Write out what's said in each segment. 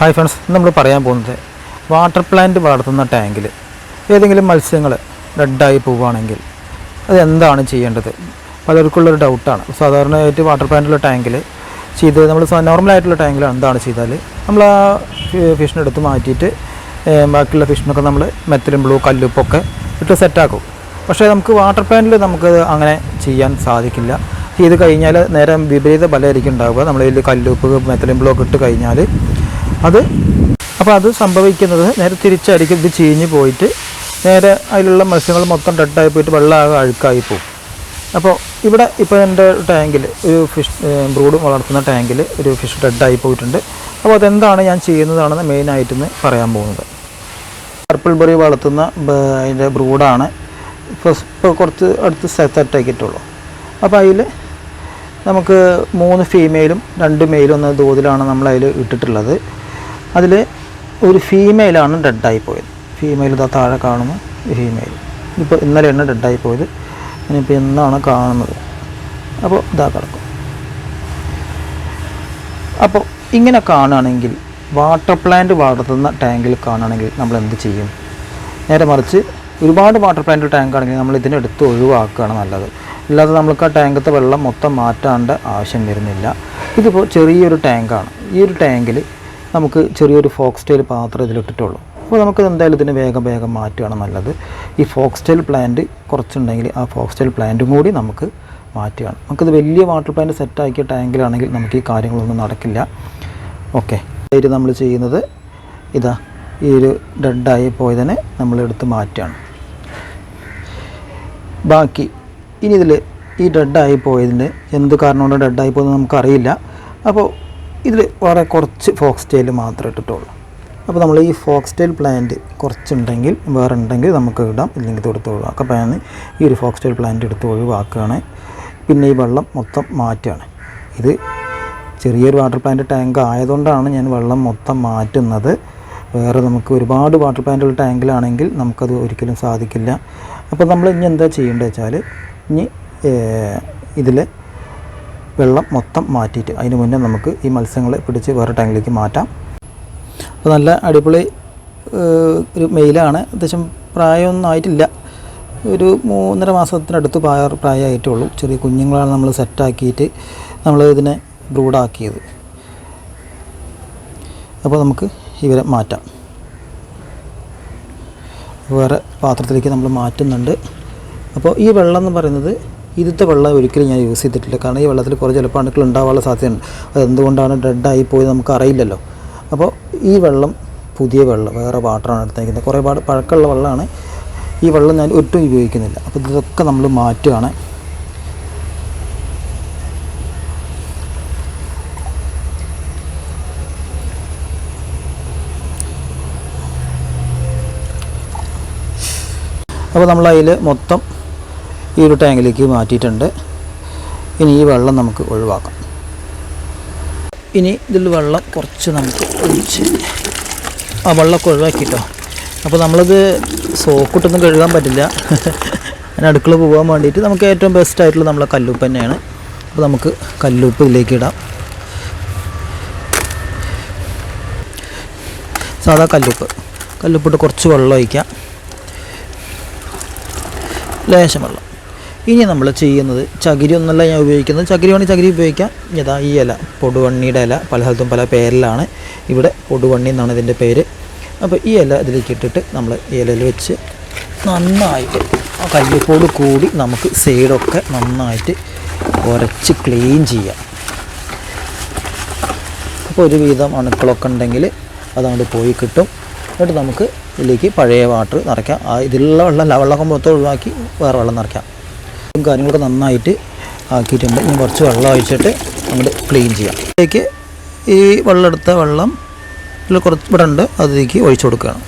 Hi friends, നമ്മൾ പറയാൻ പോകുന്നത് വാട്ടർ പ്ലാന്റ് വളർത്തുന്ന ടാങ്കിൽ ഏതെങ്കിലും മത്സ്യങ്ങൾ ഡെഡായി പോവുകയാണെങ്കിൽ അതെന്താണ് ചെയ്യേണ്ടത്? പലർക്കുള്ളൊരു ഡൗട്ടാണ്. സാധാരണയായിട്ട് വാട്ടർ പ്ലാന്റുള്ള ടാങ്കിൽ നമ്മൾ നോർമലായിട്ടുള്ള ടാങ്കിൽ എന്താണ് ചെയ്താൽ നമ്മൾ ആ ഫിഷിനെ എടുത്ത് മാറ്റിയിട്ട് ബാക്കിയുള്ള ഫിഷിനൊക്കെ നമ്മൾ മെത്തലും ബ്ലൂ കല്ലുപ്പൊക്കെ ഇട്ട് സെറ്റാക്കും. പക്ഷേ നമുക്ക് വാട്ടർ പ്ലാന്റിൽ നമുക്ക് അങ്ങനെ ചെയ്യാൻ സാധിക്കില്ല. ചെയ്ത് കഴിഞ്ഞാൽ നേരെ വിപരീത ഫലമായിരിക്കും ഉണ്ടാവുക. നമ്മളതിൽ കല്ലുപ്പ് മെത്തലും ബ്ലൂ ഒക്കെ ഇട്ട് കഴിഞ്ഞാൽ അത് സംഭവിക്കുന്നത് നേരെ തിരിച്ചായിരിക്കും. ഇത് ചീഞ്ഞ് പോയിട്ട് നേരെ അതിലുള്ള മത്സ്യങ്ങൾ മൊത്തം ഡെഡായി പോയിട്ട് വെള്ളമാകെ അഴുക്കായി പോകും. അപ്പോൾ ഇപ്പോൾ എൻ്റെ ടാങ്കിൽ ഒരു ഫിഷ് ബ്രൂഡ് വളർത്തുന്ന ടാങ്കിൽ ഒരു ഫിഷ് ഡെഡായി പോയിട്ടുണ്ട്. അപ്പോൾ അതെന്താണ് ഞാൻ ചെയ്യുന്നതാണെന്ന് മെയിനായിട്ടെന്ന് പറയാൻ പോകുന്നത്. പർപ്പിൾ ബെറി വളർത്തുന്ന അതിൻ്റെ ബ്രൂഡാണ്. ഇപ്പോൾ കുറച്ച് അടുത്ത് സെറ്റാക്കിയിട്ടുള്ളൂ. അപ്പോൾ അതിൽ നമുക്ക് 3 ഫീമെയിലും 2 മെയിലും എന്ന തോതിലാണ് നമ്മളതിൽ ഇട്ടിട്ടുള്ളത്. അതിൽ ഒരു ഫീമെയിലാണ് ഡെഡായി പോയത്. ഫീമെയിൽ ഇതാ താഴെ കാണുന്നു. ഫീമെയിൽ ഇപ്പോൾ ഇന്നലെയാണ് ഡെഡായി പോയത്. ഇനിയിപ്പോൾ എന്നാണ് കാണുന്നത്. അപ്പോൾ ഇതാ കിടക്കും. അപ്പോൾ ഇങ്ങനെ കാണുകയാണെങ്കിൽ വാട്ടർ പ്ലാന്റ് വളർത്തുന്ന ടാങ്കിൽ കാണുകയാണെങ്കിൽ നമ്മൾ എന്ത് ചെയ്യും? നേരെ മറിച്ച് ഒരുപാട് വാട്ടർ പ്ലാന്റ് ടാങ്ക് ആണെങ്കിൽ നമ്മൾ ഇതിനെടുത്ത് ഒഴിവാക്കുകയാണ് നല്ലത്. അല്ലാതെ നമുക്ക് ആ ടാങ്കത്തെ വെള്ളം മൊത്തം മാറ്റാണ്ട് ആവശ്യം വരുന്നില്ല. ഇതിപ്പോൾ ചെറിയൊരു ടാങ്കാണ്. ഈ ഒരു ടാങ്കിൽ നമുക്ക് ചെറിയൊരു ഫോക്സ്റ്റൈൽ പാത്രം ഇതിലിട്ടിട്ടുള്ളൂ. അപ്പോൾ നമുക്കത് എന്തായാലും ഇതിന് വേഗം മാറ്റുകയാണ് നല്ലത്. ഈ ഫോക്സ്റ്റൈൽ പ്ലാന്റ് കുറച്ചുണ്ടെങ്കിൽ ആ ഫോക്സ്റ്റൈൽ പ്ലാന്റും കൂടി നമുക്ക് മാറ്റുകയാണ്. നമുക്കിത് വലിയ വാട്ടർ പ്ലാന്റ് സെറ്റാക്കിയ ടാങ്കിലാണെങ്കിൽ നമുക്ക് ഈ കാര്യങ്ങളൊന്നും നടക്കില്ല. ഓക്കെ, ഇത് നമ്മൾ ചെയ്യുന്നത് ഇതാ ഈ ഒരു ഡെഡായി പോയതിനെ നമ്മളെടുത്ത് മാറ്റുകയാണ്. ബാക്കി ഇനി ഇതിൽ ഈ ഡെഡായി പോയതിൻ്റെ എന്ത് കാരണം കൊണ്ട് ഡെഡായി പോയെന്ന് നമുക്കറിയില്ല. അപ്പോൾ ഇതിൽ വളരെ കുറച്ച് ഫോക്സ്റ്റൈൽ മാത്രമേ ഇട്ടിട്ടുള്ളൂ. അപ്പോൾ നമ്മൾ ഈ ഫോക്സ്റ്റൈൽ പ്ലാന്റ് കുറച്ചുണ്ടെങ്കിൽ വേറെ ഉണ്ടെങ്കിൽ നമുക്ക് ഇടാം, ഇല്ലെങ്കിൽ ഇത് എടുത്ത് ഒഴിവാക്കാം. അപ്പോൾ ഞാൻ ഈ ഒരു ഫോക്സ്റ്റൈൽ പ്ലാന്റ് എടുത്ത് ഒഴിവാക്കുകയാണ്. പിന്നെ ഈ വെള്ളം മൊത്തം മാറ്റുകയാണ്. ഇത് ചെറിയൊരു വാട്ടർ പ്ലാന്റ് ടാങ്ക് ആയതുകൊണ്ടാണ് ഞാൻ വെള്ളം മൊത്തം മാറ്റുന്നത്. വേറെ നമുക്ക് ഒരുപാട് വാട്ടർ പ്ലാന്റുള്ള ടാങ്കിലാണെങ്കിൽ നമുക്കത് ഒരിക്കലും സാധിക്കില്ല. അപ്പോൾ നമ്മൾ ഇനി എന്താ ചെയ്യേണ്ടത് വെച്ചാൽ ഇനി ഇതിൽ വെള്ളം മൊത്തം മാറ്റിയിട്ട് അതിന് മുന്നേ നമുക്ക് ഈ മത്സ്യങ്ങളെ പിടിച്ച് വേറെ ടാങ്കിലേക്ക് മാറ്റാം. അപ്പോൾ നല്ല അടിപൊളി ഒരു മെയിലാണ്. അത്യാവശ്യം പ്രായമൊന്നും ആയിട്ടില്ല. ഒരു 3.5 മാസത്തിനടുത്ത് പ്രായമായിട്ടുള്ളൂ. ചെറിയ കുഞ്ഞുങ്ങളാണ് നമ്മൾ സെറ്റാക്കിയിട്ട് നമ്മൾ ഇതിനെ ബ്രൂഡാക്കിയത്. അപ്പോൾ നമുക്ക് ഇവരെ മാറ്റാം. വേറെ പാത്രത്തിലേക്ക് നമ്മൾ മാറ്റുന്നുണ്ട്. അപ്പോൾ ഈ വെള്ളം എന്ന് പറയുന്നത് ഇതിലത്തെ വെള്ളം ഒരിക്കലും ഞാൻ യൂസ് ചെയ്തിട്ടില്ല. കാരണം ഈ വെള്ളത്തിൽ കുറേ ജലപ്പാണുക്കൾ ഉണ്ടാവാനുള്ള സാധ്യതയുണ്ട്. അതെന്തുകൊണ്ടാണ് ഡെഡായി പോയത് നമുക്ക് അറിയില്ലല്ലോ. അപ്പോൾ ഈ വെള്ളം പുതിയ വെള്ളം വേറെ വാട്ടറാണ് എടുത്തേക്കുന്നത്. കുറേ പഴക്കമുള്ള വെള്ളമാണ്. ഈ വെള്ളം ഞാൻ ഒട്ടും ഉപയോഗിക്കുന്നില്ല. അപ്പോൾ ഇതൊക്കെ നമ്മൾ മാറ്റുകയാണ്. അപ്പോൾ നമ്മൾ അതിൽ മൊത്തം ഈ ഒരു ടാങ്കിലേക്ക് മാറ്റിയിട്ടുണ്ട്. ഇനി ഈ വെള്ളം നമുക്ക് ഒഴിവാക്കാം. ഇനി ഇതിൽ വെള്ളം കുറച്ച് നമുക്ക് ഒഴിച്ച് ആ വെള്ളമൊക്കെ ഒഴിവാക്കിയിട്ടോ. അപ്പോൾ നമ്മളത് സോപ്പിട്ടൊന്നും കഴുകാൻ പറ്റില്ല. അതിന് അടുക്കള പോകാൻ വേണ്ടിയിട്ട് നമുക്ക് ഏറ്റവും ബെസ്റ്റായിട്ടുള്ള നമ്മളെ കല്ലുപ്പ് തന്നെയാണ്. അപ്പോൾ നമുക്ക് കല്ലുപ്പ് ഇതിലേക്ക് ഇടാം. സാധാ കല്ലുപ്പിട്ട് കുറച്ച് വെള്ളം ഒഴിക്കാം, ലേശം വെള്ളം. ഇനി നമ്മൾ ചെയ്യുന്നത് ചകിരി ഒന്നല്ല ഞാൻ ഉപയോഗിക്കുന്നത്. ചകിരി വേണമെങ്കിൽ ചകിരി ഉപയോഗിക്കാം. ഇതാ ഈ ഇല പൊടുവണ്ണിയുടെ ഇല, പല സ്ഥലത്തും പല പേരിലാണ്. ഇവിടെ പൊടുവണ്ണി എന്നാണ് ഇതിൻ്റെ പേര്. അപ്പോൾ ഈ ഇല ഇതിലേക്ക് ഇട്ടിട്ട് നമ്മൾ ഈ ഇലയിൽ വെച്ച് നന്നായിട്ട് ആ കല്ലുപ്പോട് കൂടി നമുക്ക് സൈഡൊക്കെ നന്നായിട്ട് ഉരച്ച് ക്ലീൻ ചെയ്യാം. അപ്പോൾ ഒരുവിധം അണുക്കളൊക്കെ ഉണ്ടെങ്കിൽ അതങ്ങോട്ട് പോയി കിട്ടും. എന്നിട്ട് നമുക്ക് ഇതിലേക്ക് പഴയ വാട്ടർ നിറയ്ക്കാം. ഇതിലുള്ള വെള്ളമൊക്കെ മൊത്തം ഒഴിവാക്കി വേറെ വെള്ളം നിറയ്ക്കാം. കാര്യങ്ങളൊക്കെ നന്നായിട്ട് ആക്കിയിട്ടുണ്ട്. ഇനി കുറച്ച് വെള്ളം ഒഴിച്ചിട്ട് അങ്ങോട്ട് ക്ലീൻ ചെയ്യാം. ഇതിലേക്ക് ഈ വെള്ളം ഇതിൽ കുറച്ച് ഇവിടെ ഉണ്ട്, അതിലേക്ക് ഒഴിച്ചു കൊടുക്കുകയാണ്.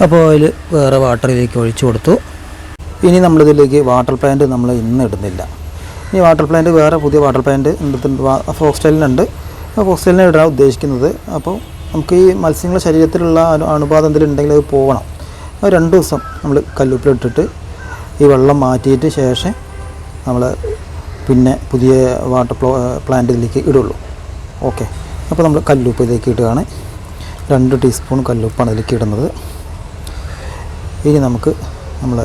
അപ്പോൾ അതിൽ വേറെ വാട്ടറിലേക്ക് ഒഴിച്ചു കൊടുത്തു. ഇനി നമ്മളിതിലേക്ക് വാട്ടർ പ്ലാന്റ് നമ്മൾ ഇന്ന് ഇടുന്നില്ല. ഈ വാട്ടർ പ്ലാന്റ് വേറെ പുതിയ വാട്ടർ പ്ലാന്റ് ഫോക്സ്റ്റൈലിനുണ്ട്. ആ ഫോക്സ്റ്റൈലിനെ ഇടാൻ ഉദ്ദേശിക്കുന്നത്. അപ്പോൾ നമുക്ക് ഈ മത്സ്യങ്ങളുടെ ശരീരത്തിലുള്ള അണുബാധ എന്തെങ്കിലും ഉണ്ടെങ്കിൽ അത് പോകണം. 2 ദിവസം നമ്മൾ കല്ലുപ്പിലിട്ടിട്ട് ഈ വെള്ളം മാറ്റിയിട്ട് ശേഷം നമ്മൾ പിന്നെ പുതിയ വാട്ടർ പ്ലാന്റ് ഇതിലേക്ക് ഇടുള്ളൂ. ഓക്കെ, അപ്പോൾ നമ്മൾ കല്ലുപ്പ് ഇതിലേക്ക് ഇടുകയാണ്. 2 ടീസ്പൂൺ കല്ലുപ്പാണ് ഇതിലേക്ക് ഇടുന്നത്. ഇനി നമുക്ക് നമ്മൾ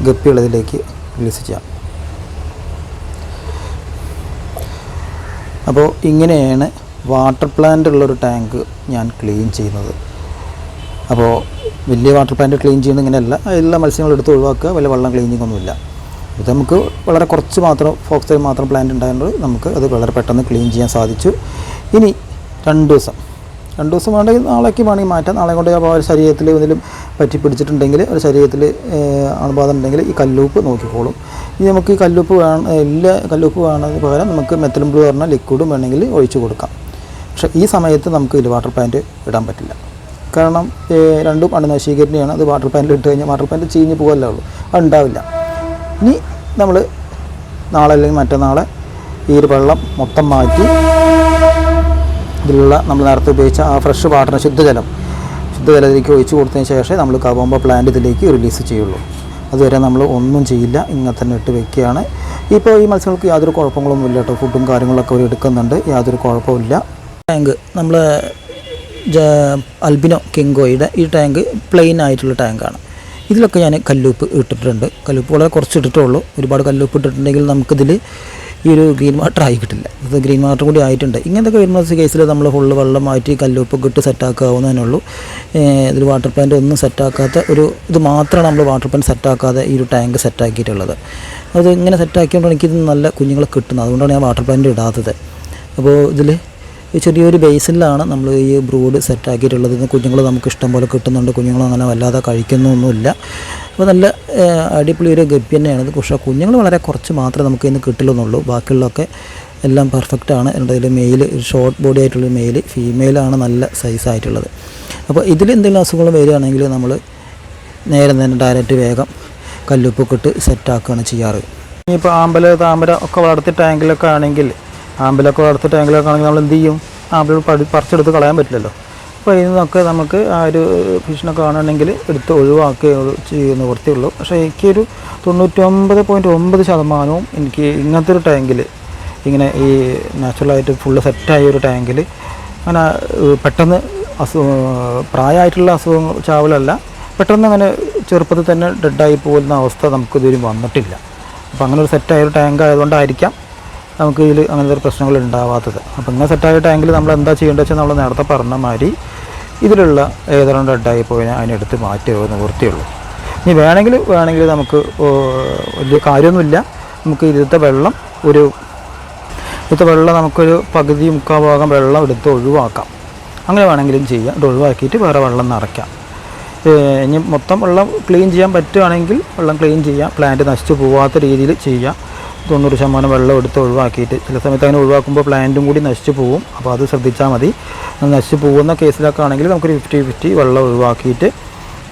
ഗപ്പികളിലേക്ക് റിലീസ് ചെയ്യാം. അപ്പോൾ ഇങ്ങനെയാണ് വാട്ടർ പ്ലാന്റ് ഉള്ളൊരു ടാങ്ക് ഞാൻ ക്ലീൻ ചെയ്യുന്നത്. അപ്പോൾ വലിയ വാട്ടർ പ്ലാന്റ് ക്ലീൻ ചെയ്യുന്നത് ഇങ്ങനെയല്ല, എല്ലാ മത്സ്യങ്ങളും എടുത്ത് ഒഴിവാക്കുക, വല്ല വെള്ളം ക്ലീനിങ് ഒന്നുമില്ല. ഇത് നമുക്ക് വളരെ കുറച്ച് മാത്രം ഫോക്സ് ടെയിൽ മാത്രം പ്ലാന്റ് ഉണ്ടായതുകൊണ്ട് നമുക്ക് അത് വളരെ പെട്ടെന്ന് ക്ലീൻ ചെയ്യാൻ സാധിച്ചു. ഇനി 2 ദിവസം വേണമെങ്കിൽ നാളേക്ക് വേണമെങ്കിൽ മാറ്റാം. നാളെ കൊണ്ട് അപ്പോൾ ഒരു ശരീരത്തിൽ എന്തെങ്കിലും പറ്റി പിടിച്ചിട്ടുണ്ടെങ്കിൽ ഒരു ശരീരത്തിൽ അണുബാധ ഉണ്ടെങ്കിൽ ഈ കല്ലുപ്പ് നോക്കിക്കോളും. ഇനി നമുക്ക് ഈ കല്ലുപ്പ് കല്ലുപ്പ് വേണമെന്ന് പകരം നമുക്ക് മെത്തലും ബ്ലൂ പറഞ്ഞ ലിക്വിഡും വേണമെങ്കിൽ ഒഴിച്ചു കൊടുക്കാം. പക്ഷേ ഈ സമയത്ത് നമുക്ക് ഇതിൽ വാട്ടർ പ്ലാന്റ് ഇടാൻ പറ്റില്ല. കാരണം രണ്ടും അണുനശീകരണമാണ്. അത് വാട്ടർ പ്ലാന്റിൽ ഇട്ട് കഴിഞ്ഞാൽ വാട്ടർ പ്ലാന്റ് ചീഞ്ഞ് പോകല്ലേ ഉള്ളൂ, അത് ഉണ്ടാവില്ല. ഇനി നമ്മൾ നാളെ അല്ലെങ്കിൽ മറ്റന്നാളെ ഈ ഒരു വെള്ളം മൊത്തം മാറ്റി ഇതിലുള്ള നമ്മൾ നേരത്തെ ഉപയോഗിച്ച ആ ഫ്രഷ് വാട്ടറിന് ശുദ്ധജലത്തിലേക്ക് ഒഴിച്ച് കൊടുത്തതിന് ശേഷം നമ്മൾ കബോംബ പ്ലാന്റ് ഇതിലേക്ക് റിലീസ് ചെയ്യുള്ളൂ. അതുവരെ നമ്മൾ ഒന്നും ചെയ്യില്ല, ഇങ്ങനെ തന്നെ ഇട്ട് വെക്കുകയാണ്. ഇപ്പോൾ ഈ മത്സ്യങ്ങൾക്ക് യാതൊരു കുഴപ്പങ്ങളൊന്നും ഇല്ല കേട്ടോ. ഫുഡും കാര്യങ്ങളൊക്കെ അവർ എടുക്കുന്നുണ്ട്, യാതൊരു കുഴപ്പമില്ല. ടാങ്ക് നമ്മൾ അൽബിനോ കിങ്കോയുടെ ഈ ടാങ്ക് പ്ലെയിൻ ആയിട്ടുള്ള ടാങ്കാണ്. ഇതിലൊക്കെ ഞാൻ കല്ലുപ്പ് ഇട്ടിട്ടുണ്ട്. കല്ലുപ്പ് വളരെ കുറച്ച് ഇട്ടിട്ടുള്ളൂ. ഒരുപാട് കല്ലുപ്പ് ഇട്ടിട്ടുണ്ടെങ്കിൽ നമുക്കിതിൽ ഈ ഒരു ഗ്രീൻ വാട്ടർ ആയി കിട്ടില്ല. ഇത് ഗ്രീൻ വാട്ടർ കൂടി ആയിട്ടുണ്ട്. ഇങ്ങനത്തെ വരുന്ന കേസിൽ നമ്മൾ ഫുള്ള് വെള്ളം മാറ്റി കല്ലുപ്പൊക്കെ ഇട്ട് സെറ്റാക്കാവുന്നതേ ഉള്ളൂ. ഇതിൽ വാട്ടർ പ്ലാന്റ് ഒന്നും സെറ്റാക്കാത്ത ഇത് മാത്രമാണ് നമ്മൾ വാട്ടർ പ്ലാന്റ് സെറ്റാക്കാതെ ഈ ഒരു ടാങ്ക് സെറ്റാക്കിയിട്ടുള്ളത്. അത് ഇങ്ങനെ സെറ്റാക്കിയതുകൊണ്ട് എനിക്കിത് നല്ല കുഞ്ഞുങ്ങളെ കിട്ടുന്നത്. അതുകൊണ്ടാണ് ഞാൻ വാട്ടർ പ്ലാന്റ് ഇടാത്തത്. അപ്പോൾ ഇതിൽ ചെറിയൊരു ബേസിലാണ് നമ്മൾ ഈ ബ്രൂഡ് സെറ്റാക്കിയിട്ടുള്ളത്. കുഞ്ഞുങ്ങൾ നമുക്ക് ഇഷ്ടം പോലെ കിട്ടുന്നുണ്ട്. കുഞ്ഞുങ്ങൾ അങ്ങനെ വല്ലാതെ കഴിക്കുന്നൊന്നുമില്ല. അപ്പോൾ നല്ല അടിപൊളി ഒരു ഗപ്പി തന്നെയാണ് ഇത്. പക്ഷേ കുഞ്ഞുങ്ങൾ വളരെ കുറച്ച് മാത്രമേ നമുക്ക് ഇന്ന് കിട്ടില്ലെന്നുള്ളൂ. ബാക്കിയുള്ളതൊക്കെ എല്ലാം പെർഫെക്റ്റാണ്. ഇതിൽ മെയിൽ ഷോർട്ട് ബോഡി ആയിട്ടുള്ള മെയിൽ, ഫീമെയിലാണ് നല്ല സൈസായിട്ടുള്ളത്. അപ്പോൾ ഇതിൽ എന്തെങ്കിലും അസുഖങ്ങൾ വരികയാണെങ്കിൽ നമ്മൾ നേരെ തന്നെ ഡയറക്റ്റ് വേഗം കല്ലുപ്പൊക്കെ ഇട്ട് സെറ്റാക്കുകയാണ് ചെയ്യാറ്. ഇനിയിപ്പോൾ ആമ്പൽ, താമര ഒക്കെ വളർത്തിയ ടാങ്കിലൊക്കെ ആണെങ്കിൽ നമ്മൾ എന്ത് ചെയ്യും? ആമ്പൽ പറിച്ചെടുത്ത് കളയാൻ പറ്റില്ലല്ലോ. അപ്പോൾ ഇതിൽ നിന്നൊക്കെ നമുക്ക് ആ ഒരു ഫിഷിനൊക്കെ കാണുകയാണെങ്കിൽ എടുത്ത് ഒഴിവാക്കുകയുള്ളൂ, ചെയ്യുന്ന വൃത്തിയുള്ളൂ. പക്ഷേ എനിക്കൊരു 99.9% എനിക്ക് ഇങ്ങനത്തെ ഒരു ടാങ്കിൽ, ഇങ്ങനെ ഈ നാച്ചുറലായിട്ട് ഫുള്ള് സെറ്റായ ഒരു ടാങ്കിൽ അങ്ങനെ പെട്ടെന്ന് പ്രായമായിട്ടുള്ള അസുഖങ്ങൾ ചാവലല്ല, പെട്ടെന്ന് അങ്ങനെ ചെറുപ്പത്തിൽ തന്നെ ഡെഡായി പോകുന്ന അവസ്ഥ നമുക്ക് ഇതുവരും വന്നിട്ടില്ല. അപ്പോൾ അങ്ങനെ ഒരു സെറ്റായ ഒരു ടാങ്ക് ആയതുകൊണ്ടായിരിക്കാം നമുക്ക് ഇതിൽ അങ്ങനത്തെ ഒരു പ്രശ്നങ്ങൾ ഉണ്ടാവാത്തത്. അപ്പോൾ ഇങ്ങനെ സെറ്റായ ടാങ്കിൽ നമ്മൾ എന്താ ചെയ്യേണ്ടത് വെച്ചാൽ നമ്മൾ നേരത്തെ പറഞ്ഞ മാതിരി ഇതിലുള്ള ഏതെങ്കിലും ഡെഡായി പോയാൽ അതിനെടുത്ത് മാറ്റുക നിവൃത്തിയുള്ളൂ. ഇനി വേണമെങ്കിൽ നമുക്ക് വലിയ കാര്യമൊന്നുമില്ല. നമുക്ക് ഇതിലത്തെ വെള്ളം നമുക്കൊരു പകുതി 3/4 ഭാഗം വെള്ളം എടുത്ത് ഒഴിവാക്കാം. അങ്ങനെ വേണമെങ്കിലും ചെയ്യാം. ഇത് ഒഴിവാക്കിയിട്ട് വേറെ വെള്ളം നിറയ്ക്കാം. ഇനി മൊത്തം വെള്ളം ക്ലീൻ ചെയ്യാൻ പറ്റുകയാണെങ്കിൽ വെള്ളം ക്ലീൻ ചെയ്യാം. പ്ലാന്റ് നശിച്ചു പോകാത്ത രീതിയിൽ ചെയ്യാം. 90% വെള്ളം എടുത്ത് ഒഴിവാക്കിയിട്ട്, ചില സമയത്ത് അങ്ങനെ ഒഴിവാക്കുമ്പോൾ പ്ലാന്റും കൂടി നശിച്ചു പോകും. അപ്പോൾ അത് ശ്രദ്ധിച്ചാൽ മതി. നശിച്ചു പോകുന്ന കേസിലൊക്കെ ആണെങ്കിൽ നമുക്കൊരു 50-50 വെള്ളം ഒഴിവാക്കിയിട്ട്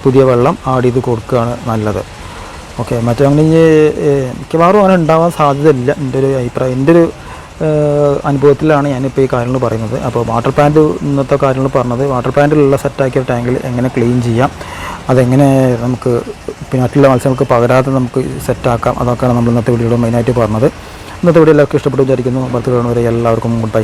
പുതിയ വെള്ളം ആഡ് ചെയ്ത് കൊടുക്കുകയാണ് നല്ലത്. ഓക്കെ, മറ്റേ അങ്ങനെ മിക്കവാറും അങ്ങനെ ഉണ്ടാവാൻ സാധ്യതയില്ല. എൻ്റെ ഒരു അഭിപ്രായം, എൻ്റെ ഒരു അനുഭവത്തിലാണ് ഞാനിപ്പോൾ ഈ കാര്യങ്ങൾ പറയുന്നത്. അപ്പോൾ വാട്ടർ പ്ലാന്റ് ഇന്നത്തെ കാര്യങ്ങൾ പറഞ്ഞത്, വാട്ടർ പ്ലാന്റിലുള്ള സെറ്റാക്കിയ ടാങ്കിൽ എങ്ങനെ ക്ലീൻ ചെയ്യാം, അതെങ്ങനെ നമുക്ക് പിന്നെ മറ്റുള്ള മത്സ്യങ്ങൾക്ക് പകരാതെ നമുക്ക് സെറ്റാക്കാം, അതൊക്കെയാണ് നമ്മൾ ഇന്നത്തെ വീഡിയോയിൽ മെയിനായിട്ട് പറഞ്ഞത്. ഇന്നത്തെ വീഡിയോ എല്ലാവർക്കും ഇഷ്ടപ്പെട്ടു വിചാരിക്കുന്നു. അടുത്ത കാണുന്നവരെ എല്ലാവർക്കും ഗുഡ് ബൈ.